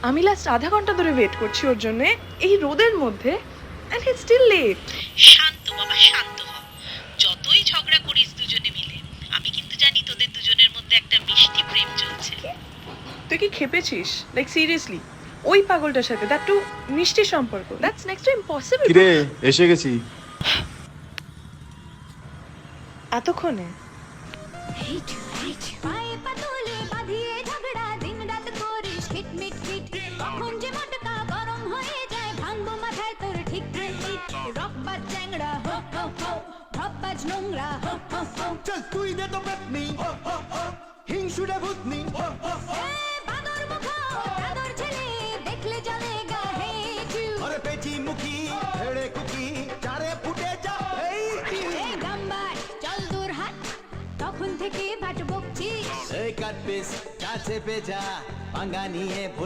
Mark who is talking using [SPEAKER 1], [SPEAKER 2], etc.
[SPEAKER 1] আমি লাস্ট আধা ঘন্টা ধরে ওয়েট করছি ওর জন্য এই রোদের মধ্যে, এন্ড হি স্টিল লেট।
[SPEAKER 2] শান্ত বাবা, শান্ত হ। যতই ঝগড়া করিস দুজনে মিলে, আমি কিন্তু জানি তোদের দুজনের মধ্যে একটা মিষ্টি প্রেম চলছে।
[SPEAKER 1] তুই কি খেপেছিস? লাইক সিরিয়াসলি, ওই পাগলটার সাথে দ্যাট টু মিষ্টি সম্পর্ক, দ্যাটস নেক্সট টু ইম্পসিবল।
[SPEAKER 3] কিরে এসে গেছি।
[SPEAKER 1] এতক্ষণে
[SPEAKER 4] পায়ে পাতলে বাঁধিয়ে ঝগড়া দিন রাত করিস খিটমিট খিট কখন যে মটকা গরম হয়ে যায় ভাঙবো মাথায় তোর ঠিক ঠিক রকবাজ চ্যাংড়া হো হো হো ধপ্পাজ নোংরা হো হো হো
[SPEAKER 5] চল তুই দে তো পেতনি হিংসুরে ভূতনি
[SPEAKER 4] এ বাদর মুখো বাদর ছেলে দেখলে জ্বলে গা হে জিউ
[SPEAKER 5] আরে পেঁচি মুখী হেড়ে কুকি চারে ফুটে যা এই
[SPEAKER 4] এ গাম্বার চল দূর হাট তখন থেকে ভাট বকছিস
[SPEAKER 5] এই কাট পিস কাছে পেঁচা পাঙ্গা নিয়ে ভুল